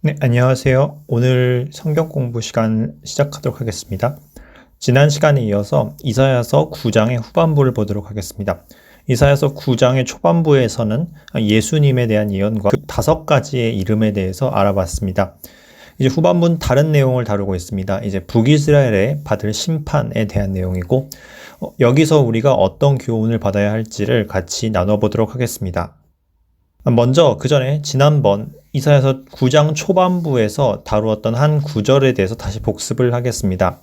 네, 안녕하세요. 오늘 성경 공부 시간 시작하도록 하겠습니다. 지난 시간에 이어서 이사야서 9장의 후반부를 보도록 하겠습니다. 이사야서 9장의 초반부에서는 예수님에 대한 예언과 그 5가지의 이름에 대해서 알아봤습니다. 이제 후반부는 다른 내용을 다루고 있습니다. 이제 북이스라엘에 받을 심판에 대한 내용이고, 여기서 우리가 어떤 교훈을 받아야 할지를 같이 나눠보도록 하겠습니다. 먼저 그 전에 지난번 이사야서 9장 초반부에서 다루었던 한 구절에 대해서 다시 복습을 하겠습니다.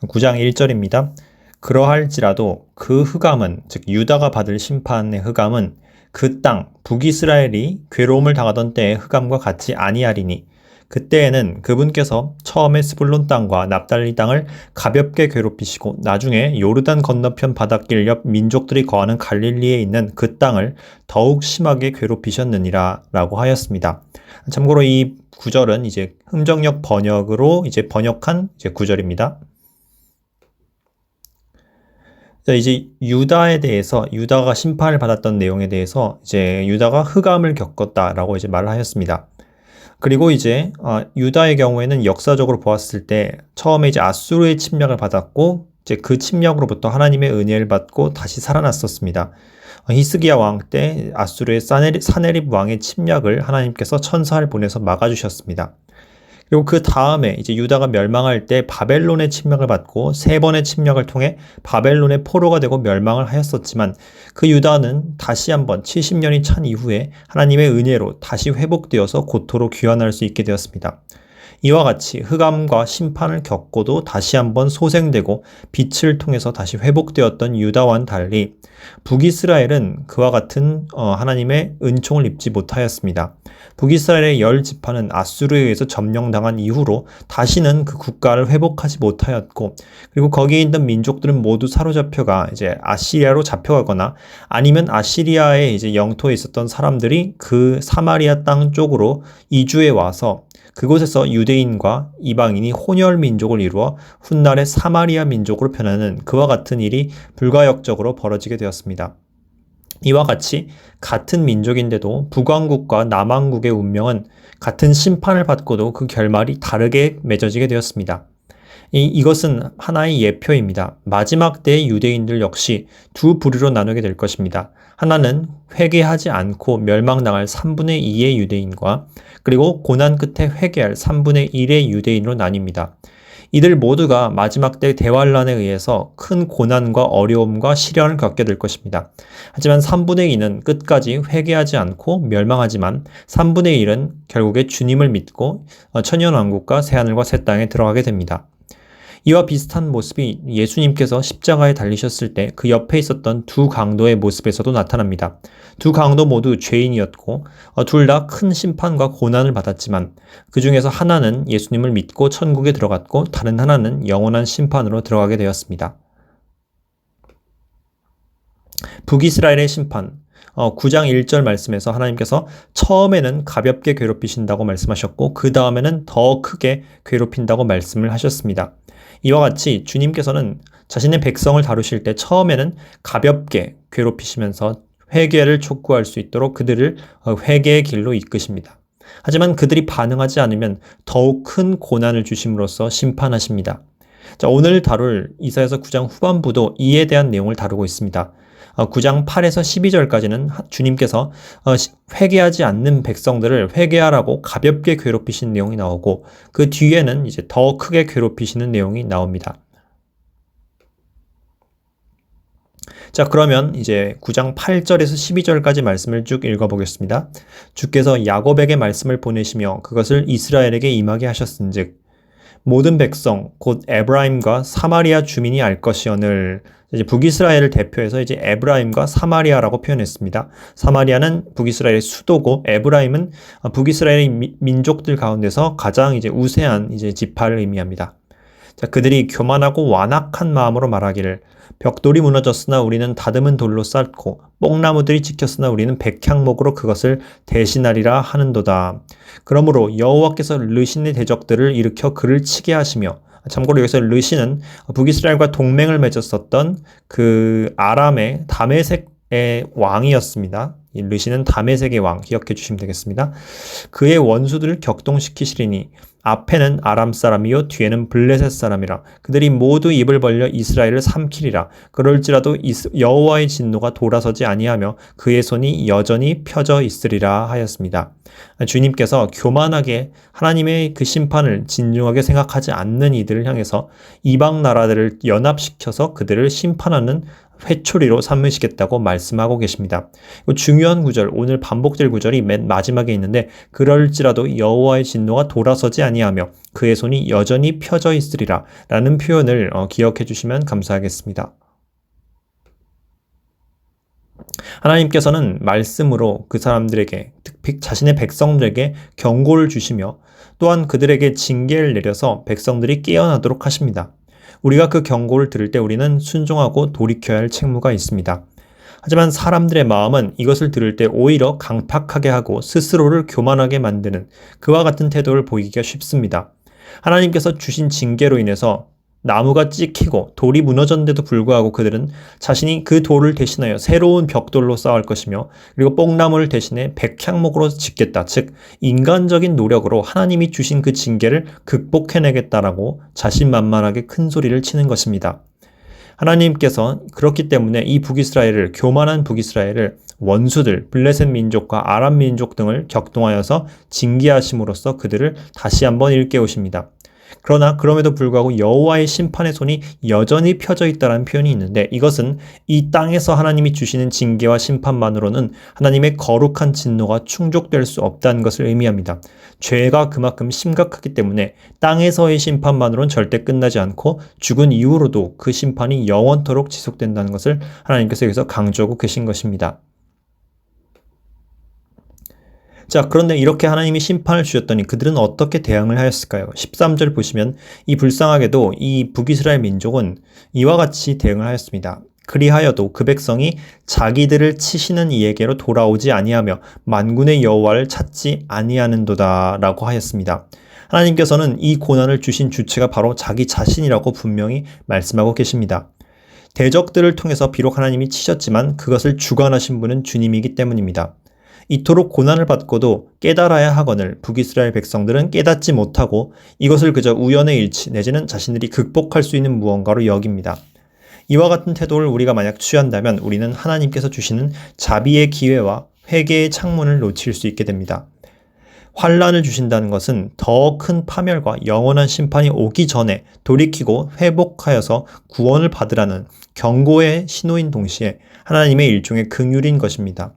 9장 1절입니다. 그러할지라도 그 흑암은, 즉 유다가 받을 심판의 흑암은 그 땅 북이스라엘이 괴로움을 당하던 때의 흑암과 같이 아니하리니 그때에는 그분께서 처음에 스불론 땅과 납달리 땅을 가볍게 괴롭히시고 나중에 요르단 건너편 바닷길 옆 민족들이 거하는 갈릴리에 있는 그 땅을 더욱 심하게 괴롭히셨느니라 라고 하였습니다. 참고로 이 구절은 이제 흥정역 번역으로 이제 번역한 구절입니다. 이제 유다에 대해서, 유다가 심판을 받았던 내용에 대해서 이제 유다가 흑암을 겪었다라고 이제 말을 하였습니다. 그리고 이제 유다의 경우에는 역사적으로 보았을 때 처음에 이제 아수르의 침략을 받았고 이제 그 침략으로부터 하나님의 은혜를 받고 다시 살아났었습니다. 히스기야 왕 때 아수르의 사네립 왕의 침략을 하나님께서 천사를 보내서 막아주셨습니다. 그리고 그 다음에 이제 유다가 멸망할 때 바벨론의 침략을 받고 3번의 침략을 통해 바벨론의 포로가 되고 멸망을 하였었지만 그 유다는 다시 한번 70년이 찬 이후에 하나님의 은혜로 다시 회복되어서 고토로 귀환할 수 있게 되었습니다. 이와 같이 흑암과 심판을 겪고도 다시 한번 소생되고 빛을 통해서 다시 회복되었던 유다와는 달리 북이스라엘은 그와 같은 하나님의 은총을 입지 못하였습니다. 북이스라엘의 10지파는 아수르에 의해서 점령당한 이후로 다시는 그 국가를 회복하지 못하였고, 그리고 거기에 있는 민족들은 모두 사로잡혀가 이제 아시리아로 잡혀가거나 아니면 아시리아의 이제 영토에 있었던 사람들이 그 사마리아 땅 쪽으로 이주해 와서 그곳에서 유대인과 이방인이 혼혈 민족을 이루어 훗날의 사마리아 민족으로 변하는 그와 같은 일이 불가역적으로 벌어지게 되었습니다. 이와 같이 같은 민족인데도 북왕국과 남왕국의 운명은 같은 심판을 받고도 그 결말이 다르게 맺어지게 되었습니다. 이것은 하나의 예표입니다. 마지막 때의 유대인들 역시 두 부류로 나누게 될 것입니다. 하나는 회개하지 않고 멸망당할 3분의 2의 유대인과 그리고 고난 끝에 회개할 3분의 1의 유대인으로 나뉩니다. 이들 모두가 마지막 때 대환란에 의해서 큰 고난과 어려움과 시련을 겪게 될 것입니다. 하지만 3분의 2는 끝까지 회개하지 않고 멸망하지만 3분의 1은 결국에 주님을 믿고 천년왕국과 새하늘과 새 땅에 들어가게 됩니다. 이와 비슷한 모습이 예수님께서 십자가에 달리셨을 때 그 옆에 있었던 두 강도의 모습에서도 나타납니다. 두 강도 모두 죄인이었고 둘 다 큰 심판과 고난을 받았지만 그 중에서 하나는 예수님을 믿고 천국에 들어갔고 다른 하나는 영원한 심판으로 들어가게 되었습니다. 북이스라엘의 심판, 9장 1절 말씀에서 하나님께서 처음에는 가볍게 괴롭히신다고 말씀하셨고 그 다음에는 더 크게 괴롭힌다고 말씀을 하셨습니다. 이와 같이 주님께서는 자신의 백성을 다루실 때 처음에는 가볍게 괴롭히시면서 회개를 촉구할 수 있도록 그들을 회개의 길로 이끄십니다. 하지만 그들이 반응하지 않으면 더욱 큰 고난을 주심으로써 심판하십니다. 자, 오늘 다룰 이사야서 9장 후반부도 이에 대한 내용을 다루고 있습니다. 9장 8에서 12절까지는 주님께서 회개하지 않는 백성들을 회개하라고 가볍게 괴롭히신 내용이 나오고 그 뒤에는 이제 더 크게 괴롭히시는 내용이 나옵니다. 자, 그러면 이제 9장 8절에서 12절까지 말씀을 쭉 읽어보겠습니다. 주께서 야곱에게 말씀을 보내시며 그것을 이스라엘에게 임하게 하셨은즉 모든 백성 곧 에브라임과 사마리아 주민이 알 것이오늘. 이제 북이스라엘을 대표해서 이제 에브라임과 사마리아라고 표현했습니다. 사마리아는 북이스라엘의 수도고 에브라임은 북이스라엘의 민족들 가운데서 가장 이제 우세한 이제 지파를 의미합니다. 자, 그들이 교만하고 완악한 마음으로 말하기를 벽돌이 무너졌으나 우리는 다듬은 돌로 쌓고 뽕나무들이 찍혔으나 우리는 백향목으로 그것을 대신하리라 하는도다. 그러므로 여호와께서 르신의 대적들을 일으켜 그를 치게 하시며, 참고로 여기서 르신은 북이스라엘과 동맹을 맺었었던 그 아람의 다메섹 왕이었습니다. 이 르시는 다메섹의 왕 기억해 주시면 되겠습니다. 그의 원수들을 격동시키시리니 앞에는 아람 사람이요 뒤에는 블레셋 사람이라 그들이 모두 입을 벌려 이스라엘을 삼키리라. 그럴지라도 여호와의 진노가 돌아서지 아니하며 그의 손이 여전히 펴져 있으리라 하였습니다. 주님께서 교만하게 하나님의 그 심판을 진중하게 생각하지 않는 이들을 향해서 이방 나라들을 연합시켜서 그들을 심판하는 회초리로 삼으시겠다고 말씀하고 계십니다. 중요한 구절, 오늘 반복될 구절이 맨 마지막에 있는데 그럴지라도 여호와의 진노가 돌아서지 아니하며 그의 손이 여전히 펴져 있으리라 라는 표현을 기억해 주시면 감사하겠습니다. 하나님께서는 말씀으로 그 사람들에게, 특히 자신의 백성들에게 경고를 주시며 또한 그들에게 징계를 내려서 백성들이 깨어나도록 하십니다. 우리가 그 경고를 들을 때 우리는 순종하고 돌이켜야 할 책무가 있습니다. 하지만 사람들의 마음은 이것을 들을 때 오히려 강팍하게 하고 스스로를 교만하게 만드는 그와 같은 태도를 보이기가 쉽습니다. 하나님께서 주신 징계로 인해서 나무가 찍히고 돌이 무너졌는데도 불구하고 그들은 자신이 그 돌을 대신하여 새로운 벽돌로 쌓을 것이며 그리고 뽕나무를 대신해 백향목으로 짓겠다. 즉 인간적인 노력으로 하나님이 주신 그 징계를 극복해내겠다라고 자신만만하게 큰 소리를 치는 것입니다. 하나님께서 그렇기 때문에 이 북이스라엘을, 교만한 북이스라엘을 원수들, 블레셋 민족과 아람 민족 등을 격동하여서 징계하심으로써 그들을 다시 한번 일깨우십니다. 그러나 그럼에도 불구하고 여호와의 심판의 손이 여전히 펴져 있다는 표현이 있는데 이것은 이 땅에서 하나님이 주시는 징계와 심판만으로는 하나님의 거룩한 진노가 충족될 수 없다는 것을 의미합니다. 죄가 그만큼 심각하기 때문에 땅에서의 심판만으로는 절대 끝나지 않고 죽은 이후로도 그 심판이 영원토록 지속된다는 것을 하나님께서 여기서 강조하고 계신 것입니다. 자, 그런데 이렇게 하나님이 심판을 주셨더니 그들은 어떻게 대응을 하였을까요? 13절 보시면 이 불쌍하게도 이 북이스라엘 민족은 이와 같이 대응을 하였습니다. 그리하여도 그 백성이 자기들을 치시는 이에게로 돌아오지 아니하며 만군의 여호와를 찾지 아니하는도다 라고 하였습니다. 하나님께서는 이 고난을 주신 주체가 바로 자기 자신이라고 분명히 말씀하고 계십니다. 대적들을 통해서 비록 하나님이 치셨지만 그것을 주관하신 분은 주님이기 때문입니다. 이토록 고난을 받고도 깨달아야 하거늘 북이스라엘 백성들은 깨닫지 못하고 이것을 그저 우연의 일치 내지는 자신들이 극복할 수 있는 무언가로 여깁니다. 이와 같은 태도를 우리가 만약 취한다면 우리는 하나님께서 주시는 자비의 기회와 회개의 창문을 놓칠 수 있게 됩니다. 환란을 주신다는 것은 더 큰 파멸과 영원한 심판이 오기 전에 돌이키고 회복하여서 구원을 받으라는 경고의 신호인 동시에 하나님의 일종의 긍휼인 것입니다.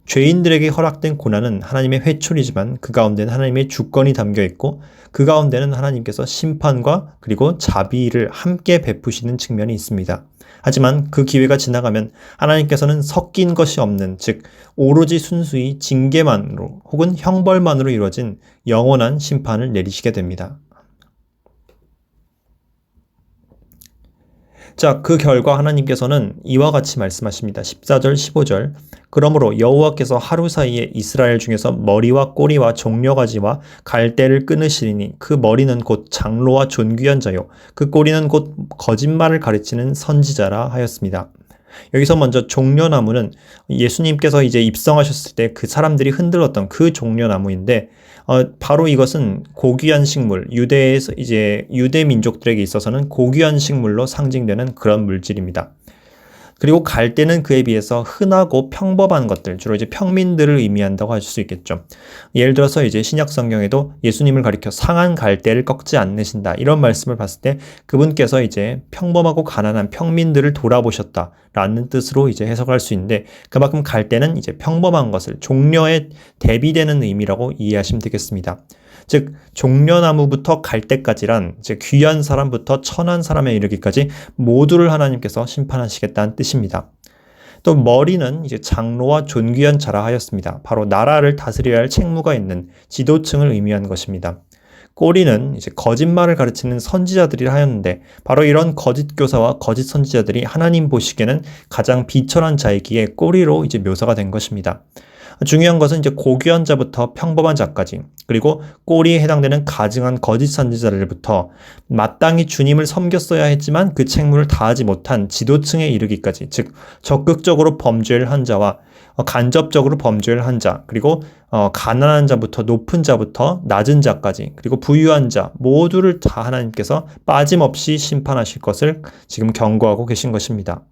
죄인들에게 허락된 고난은 하나님의 회초리지만 그 가운데는 하나님의 주권이 담겨 있고 그 가운데는 하나님께서 심판과 그리고 자비를 함께 베푸시는 측면이 있습니다. 하지만 그 기회가 지나가면 하나님께서는 섞인 것이 없는, 즉 오로지 순수히 징계만으로 혹은 형벌만으로 이루어진 영원한 심판을 내리시게 됩니다. 자, 그 결과 하나님께서는 이와 같이 말씀하십니다. 14절, 15절. 그러므로 여호와께서 하루 사이에 이스라엘 중에서 머리와 꼬리와 종려가지와 갈대를 끊으시리니 그 머리는 곧 장로와 존귀한 자요 그 꼬리는 곧 거짓말을 가르치는 선지자라 하였습니다. 여기서 먼저 종려나무는 예수님께서 이제 입성하셨을 때 그 사람들이 흔들었던 그 종려나무인데 바로 이것은 고귀한 식물, 유대에서 이제 유대 민족들에게 있어서는 고귀한 식물로 상징되는 그런 물질입니다. 그리고 갈대는 그에 비해서 흔하고 평범한 것들, 주로 이제 평민들을 의미한다고 할 수 있겠죠. 예를 들어서 이제 신약 성경에도 예수님을 가리켜 상한 갈대를 꺾지 않으신다 이런 말씀을 봤을 때 그분께서 이제 평범하고 가난한 평민들을 돌아보셨다라는 뜻으로 이제 해석할 수 있는데 그만큼 갈대는 이제 평범한 것을 종려에 대비되는 의미라고 이해하시면 되겠습니다. 즉 종려나무부터 갈대까지란 즉 귀한 사람부터 천한 사람에 이르기까지 모두를 하나님께서 심판하시겠다는 뜻입니다. 또 머리는 이제 장로와 존귀한 자라 하였습니다. 바로 나라를 다스려야 할 책무가 있는 지도층을 의미하는 것입니다. 꼬리는 이제 거짓말을 가르치는 선지자들이라 하였는데 바로 이런 거짓 교사와 거짓 선지자들이 하나님 보시기에는 가장 비천한 자이기에 꼬리로 이제 묘사가 된 것입니다. 중요한 것은 이제 고귀한 자부터 평범한 자까지, 그리고 꼬리에 해당되는 가증한 거짓 선지자들부터 마땅히 주님을 섬겼어야 했지만 그 책무를 다하지 못한 지도층에 이르기까지, 즉 적극적으로 범죄를 한 자와 간접적으로 범죄를 한 자, 그리고 가난한 자부터 높은 자부터 낮은 자까지, 그리고 부유한 자 모두를 다 하나님께서 빠짐없이 심판하실 것을 지금 경고하고 계신 것입니다.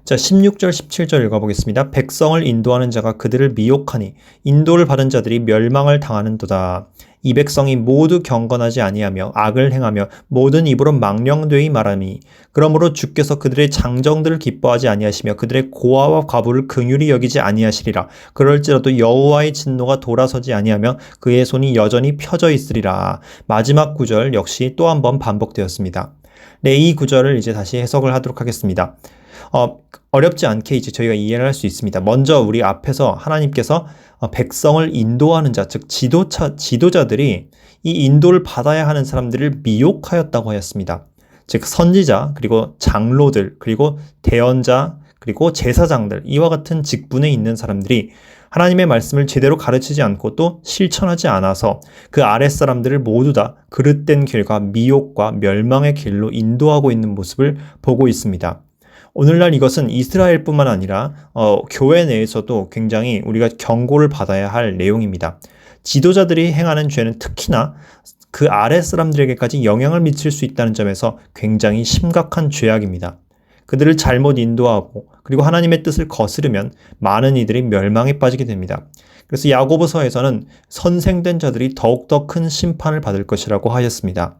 자, 16절, 17절 읽어보겠습니다. 백성을 인도하는 자가 그들을 미혹하니 인도를 받은 자들이 멸망을 당하는도다. 이 백성이 모두 경건하지 아니하며 악을 행하며 모든 입으로 망령되이 말하니 그러므로 주께서 그들의 장정들을 기뻐하지 아니하시며 그들의 고아와 과부를 긍휼히 여기지 아니하시리라. 그럴지라도 여호와의 진노가 돌아서지 아니하며 그의 손이 여전히 펴져 있으리라. 마지막 구절 역시 또 한 번 반복되었습니다. 네, 이 구절을 이제 다시 해석을 하도록 하겠습니다. 어렵지 않게 이제 저희가 이해를 할 수 있습니다. 먼저 우리 앞에서 하나님께서 백성을 인도하는 자, 즉 지도자들이 이 인도를 받아야 하는 사람들을 미혹하였다고 하였습니다. 즉 선지자, 그리고 장로들, 그리고 대언자, 그리고 제사장들, 이와 같은 직분에 있는 사람들이 하나님의 말씀을 제대로 가르치지 않고 또 실천하지 않아서 그 아랫사람들을 모두 다 그릇된 길과 미혹과 멸망의 길로 인도하고 있는 모습을 보고 있습니다. 오늘날 이것은 이스라엘뿐만 아니라 교회 내에서도 굉장히 우리가 경고를 받아야 할 내용입니다. 지도자들이 행하는 죄는 특히나 그 아랫 사람들에게까지 영향을 미칠 수 있다는 점에서 굉장히 심각한 죄악입니다. 그들을 잘못 인도하고 그리고 하나님의 뜻을 거스르면 많은 이들이 멸망에 빠지게 됩니다. 그래서 야고보서에서는 선생된 자들이 더욱더 큰 심판을 받을 것이라고 하였습니다.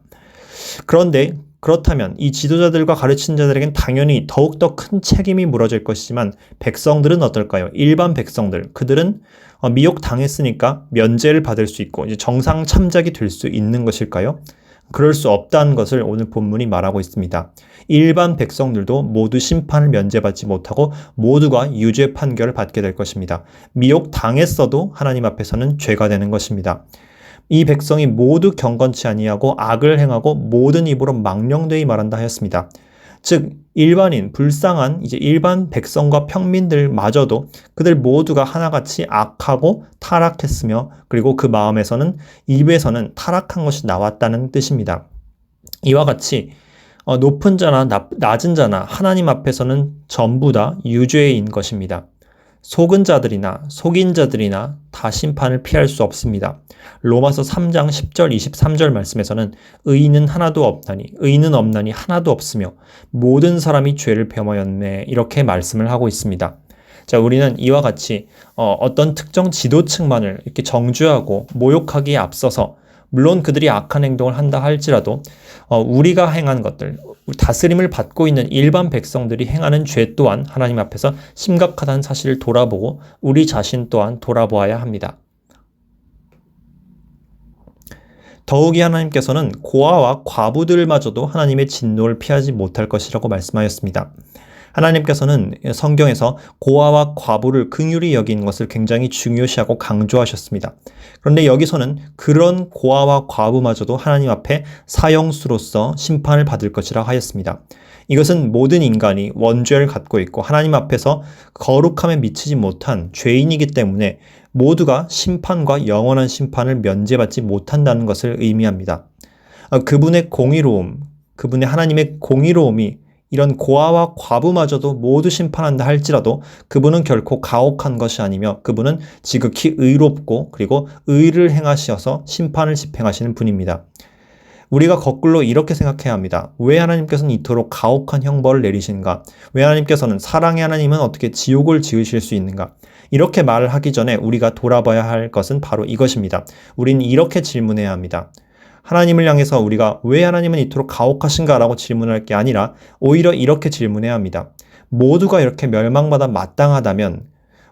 그런데 그렇다면 이 지도자들과 가르친 자들에겐 당연히 더욱더 큰 책임이 물어질 것이지만 백성들은 어떨까요? 일반 백성들, 그들은 미혹당했으니까 면제를 받을 수 있고 이제 정상 참작이 될 수 있는 것일까요? 그럴 수 없다는 것을 오늘 본문이 말하고 있습니다. 일반 백성들도 모두 심판을 면제받지 못하고 모두가 유죄 판결을 받게 될 것입니다. 미혹당했어도 하나님 앞에서는 죄가 되는 것입니다. 이 백성이 모두 경건치 아니하고 악을 행하고 모든 입으로 망령되이 말한다 하였습니다. 즉 일반인, 불쌍한 이제 일반 백성과 평민들마저도 그들 모두가 하나같이 악하고 타락했으며 그리고 그 마음에서는 입에서는 타락한 것이 나왔다는 뜻입니다. 이와 같이 높은 자나 낮은 자나 하나님 앞에서는 전부 다 유죄인 것입니다. 속은 자들이나 속인 자들이나 다 심판을 피할 수 없습니다. 로마서 3장 10절 23절 말씀에서는 의인은 하나도 없나니 의인은 없나니 하나도 없으며 모든 사람이 죄를 범하였네 이렇게 말씀을 하고 있습니다. 자, 우리는 이와 같이 어떤 특정 지도층만을 이렇게 정죄하고 모욕하기에 앞서서 물론 그들이 악한 행동을 한다 할지라도 우리가 행한 것들, 다스림을 받고 있는 일반 백성들이 행하는 죄 또한 하나님 앞에서 심각하다는 사실을 돌아보고 우리 자신 또한 돌아보아야 합니다. 더욱이 하나님께서는 고아와 과부들마저도 하나님의 진노를 피하지 못할 것이라고 말씀하였습니다. 하나님께서는 성경에서 고아와 과부를 긍휼히 여기는 것을 굉장히 중요시하고 강조하셨습니다. 그런데 여기서는 그런 고아와 과부마저도 하나님 앞에 사형수로서 심판을 받을 것이라 하였습니다. 이것은 모든 인간이 원죄를 갖고 있고 하나님 앞에서 거룩함에 미치지 못한 죄인이기 때문에 모두가 심판과 영원한 심판을 면제받지 못한다는 것을 의미합니다. 그분의 공의로움, 그분의 하나님의 공의로움이 이런 고아와 과부마저도 모두 심판한다 할지라도 그분은 결코 가혹한 것이 아니며 그분은 지극히 의롭고 그리고 의를 행하셔서 심판을 집행하시는 분입니다. 우리가 거꾸로 이렇게 생각해야 합니다. 왜 하나님께서는 이토록 가혹한 형벌을 내리시는가? 왜 하나님께서는 사랑의 하나님은 어떻게 지옥을 지으실 수 있는가? 이렇게 말을 하기 전에 우리가 돌아봐야 할 것은 바로 이것입니다. 우리는 이렇게 질문해야 합니다. 하나님을 향해서 우리가 왜 하나님은 이토록 가혹하신가 라고 질문할 게 아니라 오히려 이렇게 질문해야 합니다. 모두가 이렇게 멸망받아 마땅하다면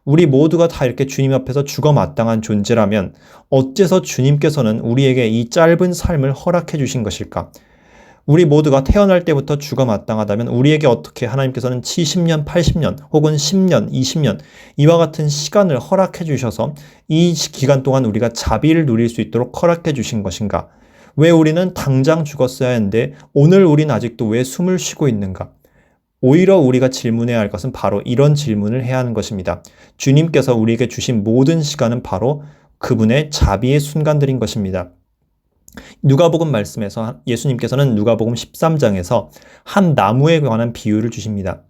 우리 모두가 다 이렇게 주님 앞에서 죽어 마땅한 존재라면 어째서 주님께서는 우리에게 이 짧은 삶을 허락해 주신 것일까? 우리 모두가 태어날 때부터 죽어 마땅하다면 우리에게 어떻게 하나님께서는 70년, 80년 혹은 10년, 20년 이와 같은 시간을 허락해 주셔서 이 기간 동안 우리가 자비를 누릴 수 있도록 허락해 주신 것인가? 왜 우리는 당장 죽었어야 했는데 오늘 우린 아직도 왜 숨을 쉬고 있는가? 오히려 우리가 질문해야 할 것은 바로 이런 질문을 해야 하는 것입니다. 주님께서 우리에게 주신 모든 시간은 바로 그분의 자비의 순간들인 것입니다. 누가복음 말씀에서 예수님께서는 누가복음 13장에서 한 나무에 관한 비유를 주십니다.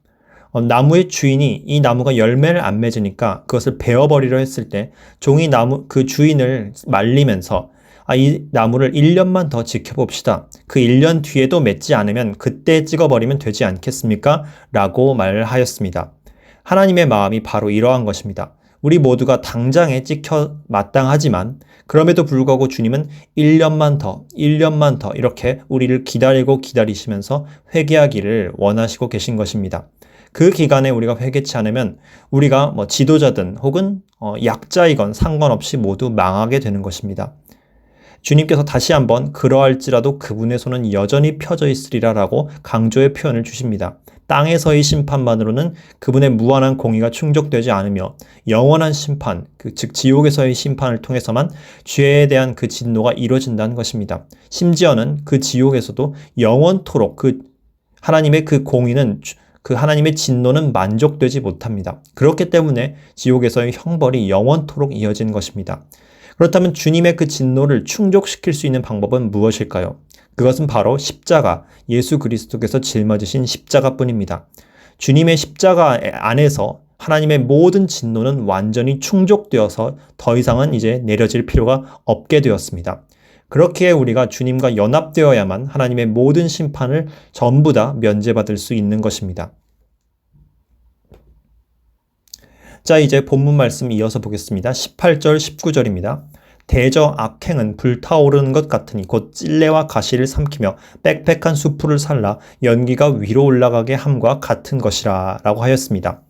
나무의 주인이 이 나무가 열매를 안 맺으니까 그것을 베어버리려 했을 때 종이 그 주인을 말리면서 이 나무를 1년만 더 지켜봅시다. 그 1년 뒤에도 맺지 않으면 그때 찍어버리면 되지 않겠습니까? 라고 말하였습니다. 하나님의 마음이 바로 이러한 것입니다. 우리 모두가 당장에 찍혀 마땅하지만 그럼에도 불구하고 주님은 1년만 더 이렇게 우리를 기다리시면서 회개하기를 원하시고 계신 것입니다. 그 기간에 우리가 회개치 않으면 우리가 지도자든 혹은 약자이건 상관없이 모두 망하게 되는 것입니다. 주님께서 다시 한번 그러할지라도 그분의 손은 여전히 펴져 있으리라 라고 강조의 표현을 주십니다. 땅에서의 심판만으로는 그분의 무한한 공의가 충족되지 않으며 영원한 심판, 즉 지옥에서의 심판을 통해서만 죄에 대한 그 진노가 이루어진다는 것입니다. 심지어는 그 지옥에서도 영원토록 하나님의 그 공의는 그 하나님의 진노는 만족되지 못합니다. 그렇기 때문에 지옥에서의 형벌이 영원토록 이어진 것입니다. 그렇다면 주님의 그 진노를 충족시킬 수 있는 방법은 무엇일까요? 그것은 바로 십자가, 예수 그리스도께서 짊어지신 십자가뿐입니다. 주님의 십자가 안에서 하나님의 모든 진노는 완전히 충족되어서 더 이상은 이제 내려질 필요가 없게 되었습니다. 그렇게 우리가 주님과 연합되어야만 하나님의 모든 심판을 전부 다 면제받을 수 있는 것입니다. 자, 이제 본문 말씀 이어서 보겠습니다. 18절, 19절입니다. 대저 악행은 불타오르는 것 같으니 곧 찔레와 가시를 삼키며 빽빽한 수풀을 살라 연기가 위로 올라가게 함과 같은 것이라 라고 하였습니다.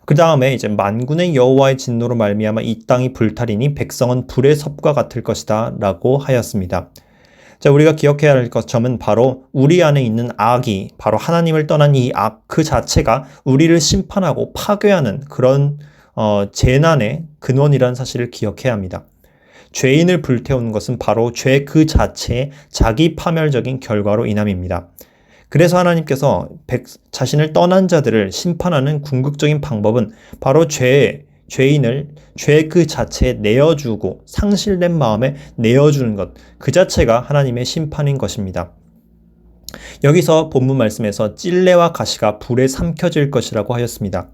그 다음에 이제 만군의 여호와의 진노로 말미암아 이 땅이 불타리니 백성은 불의 섭과 같을 것이다 라고 하였습니다. 자, 우리가 기억해야 할 점은 바로 우리 안에 있는 악이 바로 하나님을 떠난 이 악 그 자체가 우리를 심판하고 파괴하는 그런 재난의 근원이라는 사실을 기억해야 합니다. 죄인을 불태우는 것은 바로 죄 그 자체의 자기 파멸적인 결과로 인함입니다. 그래서 하나님께서 자신을 떠난 자들을 심판하는 궁극적인 방법은 바로 죄인을 죄 그 자체에 내어주고 상실된 마음에 내어주는 것, 그 자체가 하나님의 심판인 것입니다. 여기서 본문 말씀에서 찔레와 가시가 불에 삼켜질 것이라고 하였습니다.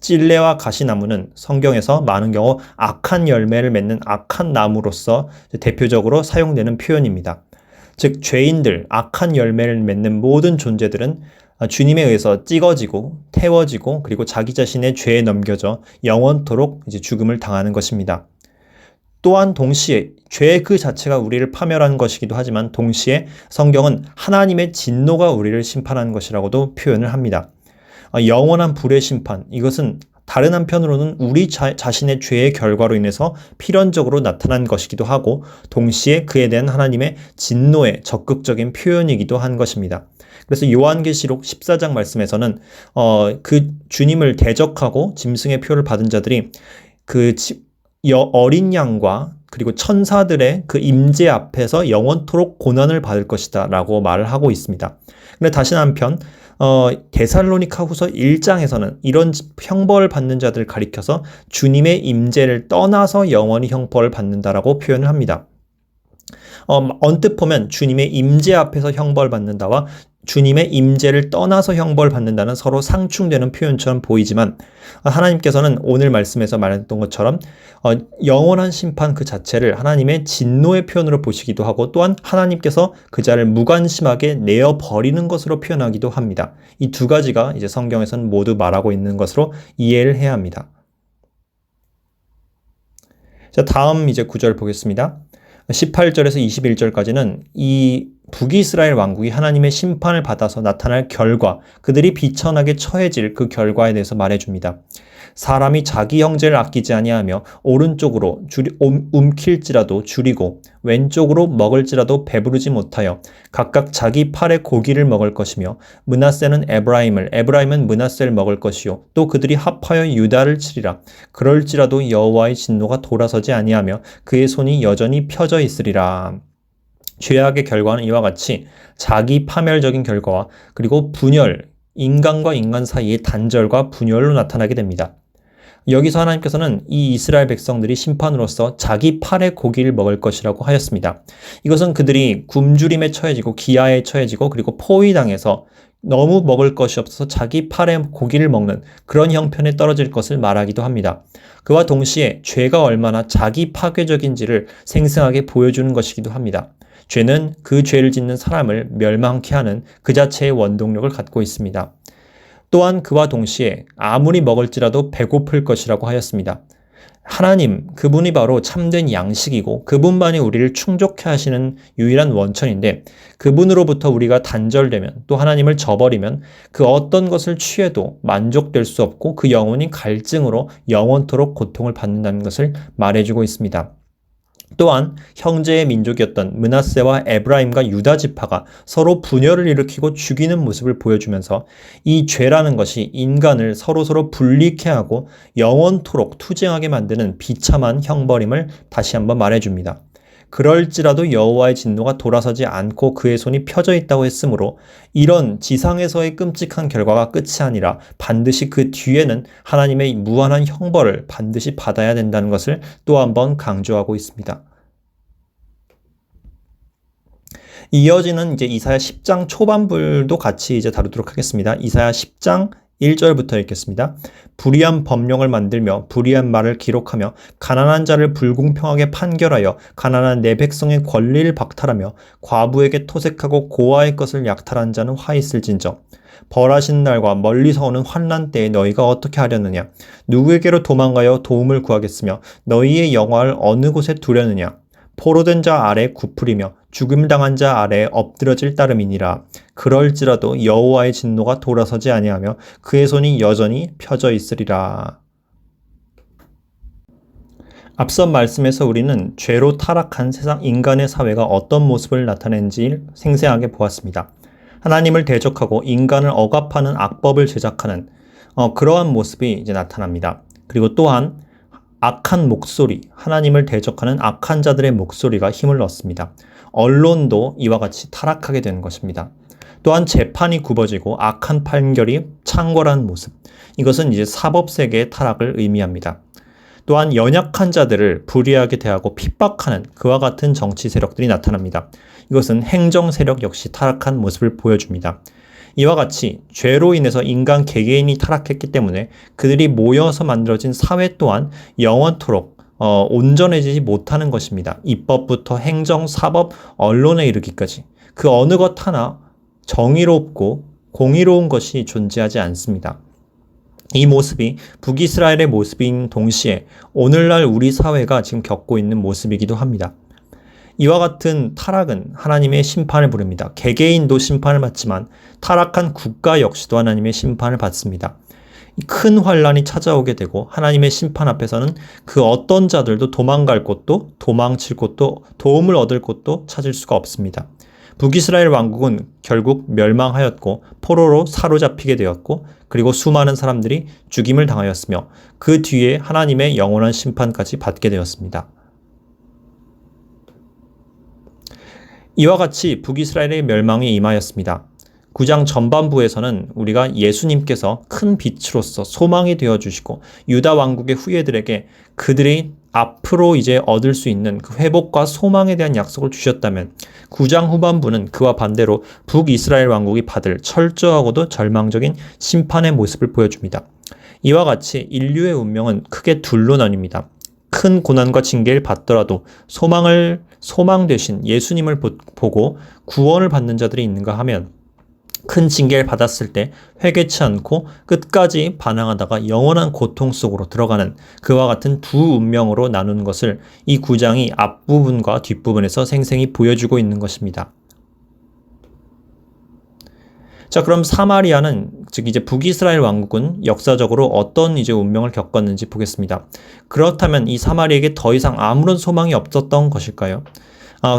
찔레와 가시나무는 성경에서 많은 경우 악한 열매를 맺는 악한 나무로서 대표적으로 사용되는 표현입니다. 즉 죄인들, 악한 열매를 맺는 모든 존재들은 주님에 의해서 찍어지고 태워지고 그리고 자기 자신의 죄에 넘겨져 영원토록 이제 죽음을 당하는 것입니다. 또한 동시에 죄 그 자체가 우리를 파멸하는 것이기도 하지만 동시에 성경은 하나님의 진노가 우리를 심판하는 것이라고도 표현을 합니다. 영원한 불의 심판, 이것은 다른 한편으로는 우리 자신의 죄의 결과로 인해서 필연적으로 나타난 것이기도 하고 동시에 그에 대한 하나님의 진노의 적극적인 표현이기도 한 것입니다. 그래서 요한계시록 14장 말씀에서는 그 주님을 대적하고 짐승의 표를 받은 자들이 어린 양과 그리고 천사들의 그 임재 앞에서 영원토록 고난을 받을 것이다 라고 말을 하고 있습니다. 근데 다시 한편 데살로니가 후서 1장에서는 이런 형벌을 받는 자들을 가리켜서 주님의 임재를 떠나서 영원히 형벌을 받는다라고 표현을 합니다. 언뜻 보면 주님의 임재 앞에서 형벌 받는다와 주님의 임재를 떠나서 형벌 받는다는 서로 상충되는 표현처럼 보이지만 하나님께서는 오늘 말씀에서 말했던 것처럼 영원한 심판 그 자체를 하나님의 진노의 표현으로 보시기도 하고 또한 하나님께서 그 자를 무관심하게 내어버리는 것으로 표현하기도 합니다. 이 두 가지가 이제 성경에서는 모두 말하고 있는 것으로 이해를 해야 합니다. 자, 다음 이제 구절 보겠습니다. 18절에서 21절까지는 이 북이스라엘 왕국이 하나님의 심판을 받아서 나타날 결과, 그들이 비천하게 처해질 그 결과에 대해서 말해줍니다. 사람이 자기 형제를 아끼지 아니하며 오른쪽으로 움킬지라도 줄이고 왼쪽으로 먹을지라도 배부르지 못하여 각각 자기 팔의 고기를 먹을 것이며 므낫세는 에브라임은 므낫세를 먹을 것이요 또 그들이 합하여 유다를 치리라. 그럴지라도 여호와의 진노가 돌아서지 아니하며 그의 손이 여전히 펴져 있으리라. 죄악의 결과는 이와 같이 자기 파멸적인 결과와 그리고 분열, 인간과 인간 사이의 단절과 분열로 나타나게 됩니다. 여기서 하나님께서는 이 이스라엘 백성들이 심판으로서 자기 팔의 고기를 먹을 것이라고 하였습니다. 이것은 그들이 굶주림에 처해지고 기아에 처해지고 그리고 포위당해서 너무 먹을 것이 없어서 자기 팔의 고기를 먹는 그런 형편에 떨어질 것을 말하기도 합니다. 그와 동시에 죄가 얼마나 자기 파괴적인지를 생생하게 보여주는 것이기도 합니다. 죄는 그 죄를 짓는 사람을 멸망케 하는 그 자체의 원동력을 갖고 있습니다. 또한 그와 동시에 아무리 먹을지라도 배고플 것이라고 하였습니다. 하나님, 그분이 바로 참된 양식이고 그분만이 우리를 충족해 하시는 유일한 원천인데 그분으로부터 우리가 단절되면 또 하나님을 저버리면 그 어떤 것을 취해도 만족될 수 없고 그 영혼이 갈증으로 영원토록 고통을 받는다는 것을 말해주고 있습니다. 또한 형제의 민족이었던 므낫세와 에브라임과 유다 지파가 서로 분열을 일으키고 죽이는 모습을 보여주면서 이 죄라는 것이 인간을 서로서로 분리케 하고 영원토록 투쟁하게 만드는 비참한 형벌임을 다시 한번 말해줍니다. 그럴지라도 여호와의 진노가 돌아서지 않고 그의 손이 펴져 있다고 했으므로 이런 지상에서의 끔찍한 결과가 끝이 아니라 반드시 그 뒤에는 하나님의 무한한 형벌을 반드시 받아야 된다는 것을 또 한번 강조하고 있습니다. 이어지는 이제 이사야 10장 초반부도 같이 이제 다루도록 하겠습니다. 이사야 10장 1절부터 읽겠습니다. 불의한 법령을 만들며 불의한 말을 기록하며 가난한 자를 불공평하게 판결하여 가난한 내 백성의 권리를 박탈하며 과부에게 토색하고 고아의 것을 약탈한 자는 화 있을진저. 벌하신 날과 멀리서 오는 환난 때에 너희가 어떻게 하려느냐? 누구에게로 도망가여 도움을 구하겠으며 너희의 영화를 어느 곳에 두려느냐? 포로된 자 아래 굽으리며 죽음 당한 자 아래 엎드러질 따름이니라. 그럴지라도 여호와의 진노가 돌아서지 아니하며 그의 손이 여전히 펴져 있으리라. 앞선 말씀에서 우리는 죄로 타락한 세상 인간의 사회가 어떤 모습을 나타내는지 생생하게 보았습니다. 하나님을 대적하고 인간을 억압하는 악법을 제작하는 그러한 모습이 이제 나타납니다. 그리고 또한 악한 목소리, 하나님을 대적하는 악한 자들의 목소리가 힘을 얻습니다. 언론도 이와 같이 타락하게 되는 것입니다. 또한 재판이 굽어지고 악한 판결이 창궐한 모습, 이것은 이제 사법세계의 타락을 의미합니다. 또한 연약한 자들을 불의하게 대하고 핍박하는 그와 같은 정치 세력들이 나타납니다. 이것은 행정 세력 역시 타락한 모습을 보여줍니다. 이와 같이 죄로 인해서 인간 개개인이 타락했기 때문에 그들이 모여서 만들어진 사회 또한 영원토록 온전해지지 못하는 것입니다. 입법부터 행정, 사법, 언론에 이르기까지 그 어느 것 하나 정의롭고 공의로운 것이 존재하지 않습니다. 이 모습이 북이스라엘의 모습인 동시에 오늘날 우리 사회가 지금 겪고 있는 모습이기도 합니다. 이와 같은 타락은 하나님의 심판을 부릅니다. 개개인도 심판을 받지만 타락한 국가 역시도 하나님의 심판을 받습니다. 큰 환란이 찾아오게 되고 하나님의 심판 앞에서는 그 어떤 자들도 도망갈 곳도 도망칠 곳도 도움을 얻을 곳도 찾을 수가 없습니다. 북이스라엘 왕국은 결국 멸망하였고 포로로 사로잡히게 되었고 그리고 수많은 사람들이 죽임을 당하였으며 그 뒤에 하나님의 영원한 심판까지 받게 되었습니다. 이와 같이 북이스라엘의 멸망이 임하였습니다. 9장 전반부에서는 우리가 예수님께서 큰 빛으로서 소망이 되어주시고 유다 왕국의 후예들에게 그들이 앞으로 이제 얻을 수 있는 그 회복과 소망에 대한 약속을 주셨다면 9장 후반부는 그와 반대로 북이스라엘 왕국이 받을 철저하고도 절망적인 심판의 모습을 보여줍니다. 이와 같이 인류의 운명은 크게 둘로 나뉩니다. 큰 고난과 징계를 받더라도 소망 대신 예수님을 보고 구원을 받는 자들이 있는가 하면 큰 징계를 받았을 때 회개치 않고 끝까지 반항하다가 영원한 고통 속으로 들어가는 그와 같은 두 운명으로 나누는 것을 이 9장이 앞부분과 뒷부분에서 생생히 보여주고 있는 것입니다. 자, 그럼 사마리아는 즉 이제 북이스라엘 왕국은 역사적으로 어떤 이제 운명을 겪었는지 보겠습니다. 그렇다면 이 사마리아에게 더 이상 아무런 소망이 없었던 것일까요?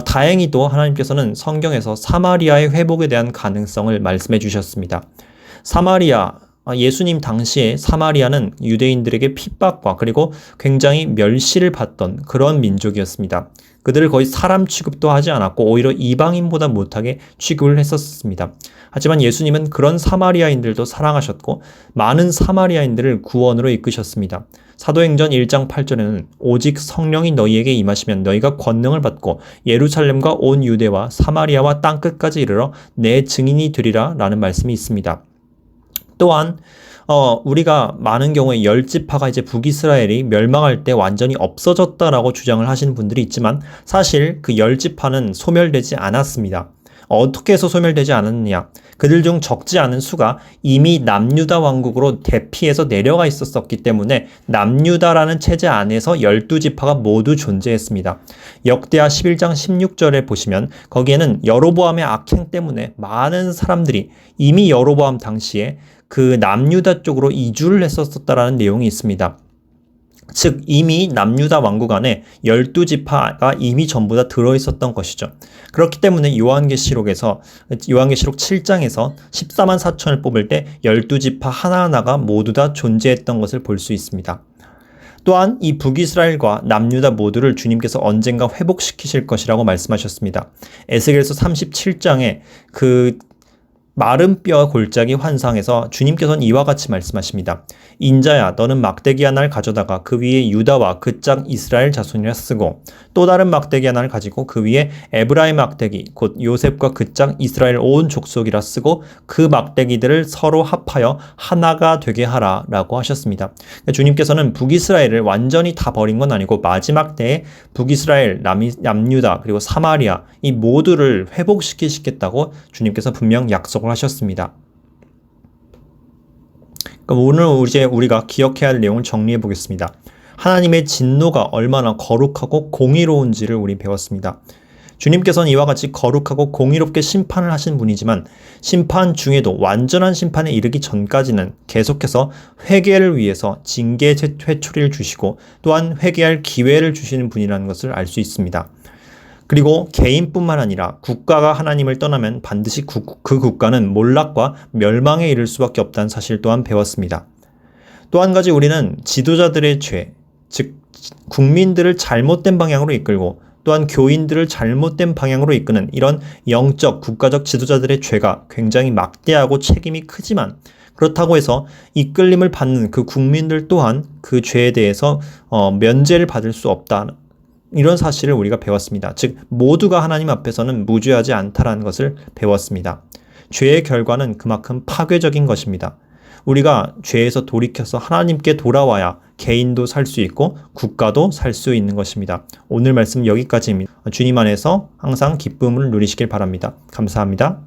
다행히도 하나님께서는 성경에서 사마리아의 회복에 대한 가능성을 말씀해 주셨습니다. 사마리아 예수님 당시에 사마리아는 유대인들에게 핍박과 그리고 굉장히 멸시를 받던 그런 민족이었습니다. 그들을 거의 사람 취급도 하지 않았고 오히려 이방인보다 못하게 취급을 했었습니다. 하지만 예수님은 그런 사마리아인들도 사랑하셨고 많은 사마리아인들을 구원으로 이끄셨습니다. 사도행전 1장 8절에는 오직 성령이 너희에게 임하시면 너희가 권능을 받고 예루살렘과 온 유대와 사마리아와 땅끝까지 이르러 내 증인이 되리라 라는 말씀이 있습니다. 또한 우리가 많은 경우에 열 지파가 이제 북이스라엘이 멸망할 때 완전히 없어졌다라고 주장을 하시는 분들이 있지만 사실 그 열 지파는 소멸되지 않았습니다. 어떻게 해서 소멸되지 않았느냐? 그들 중 적지 않은 수가 이미 남유다 왕국으로 대피해서 내려가 있었기 때문에 남유다라는 체제 안에서 12지파가 모두 존재했습니다. 역대하 11장 16절에 보시면 거기에는 여로보암의 악행 때문에 많은 사람들이 이미 여로보암 당시에 그 남유다 쪽으로 이주를 했었다라는 내용이 있습니다. 즉 이미 남유다 왕국 안에 12지파가 이미 전부 다 들어있었던 것이죠. 그렇기 때문에 요한계시록 7장에서 14만 4천을 뽑을 때 12지파 하나하나가 모두 다 존재했던 것을 볼 수 있습니다. 또한 이 북이스라엘과 남유다 모두를 주님께서 언젠가 회복시키실 것이라고 말씀하셨습니다. 에스겔서 37장에 그 마른 뼈와 골짜기 환상에서 주님께서는 이와 같이 말씀하십니다. 인자야 너는 막대기 하나를 가져다가 그 위에 유다와 그 짝 이스라엘 자손이라 쓰고 또 다른 막대기 하나를 가지고 그 위에 에브라임 막대기 곧 요셉과 그 짝 이스라엘 온 족속이라 쓰고 그 막대기들을 서로 합하여 하나가 되게 하라 라고 하셨습니다. 주님께서는 북이스라엘을 완전히 다 버린 건 아니고 마지막 때에 북이스라엘, 남유다 그리고 사마리아 이 모두를 회복시키시겠다고 주님께서 분명 약속을 하셨습니다. 그럼 오늘 이제 우리가 기억해야 할 내용을 정리해 보겠습니다. 하나님의 진노가 얼마나 거룩하고 공의로운지를 우리 배웠습니다. 주님께서는 이와 같이 거룩하고 공의롭게 심판을 하신 분이지만 심판 중에도 완전한 심판에 이르기 전까지는 계속해서 회개를 위해서 징계 회초리를 주시고 또한 회개할 기회를 주시는 분이라는 것을 알 수 있습니다. 그리고 개인뿐만 아니라 국가가 하나님을 떠나면 반드시 그 국가는 몰락과 멸망에 이를 수밖에 없다는 사실 또한 배웠습니다. 또 한 가지 우리는 지도자들의 죄, 즉 국민들을 잘못된 방향으로 이끌고 또한 교인들을 잘못된 방향으로 이끄는 이런 영적, 국가적 지도자들의 죄가 굉장히 막대하고 책임이 크지만 그렇다고 해서 이끌림을 받는 그 국민들 또한 그 죄에 대해서 면제를 받을 수 없다. 이런 사실을 우리가 배웠습니다. 즉 모두가 하나님 앞에서는 무죄하지 않다라는 것을 배웠습니다. 죄의 결과는 그만큼 파괴적인 것입니다. 우리가 죄에서 돌이켜서 하나님께 돌아와야 개인도 살 수 있고 국가도 살 수 있는 것입니다. 오늘 말씀 여기까지입니다. 주님 안에서 항상 기쁨을 누리시길 바랍니다. 감사합니다.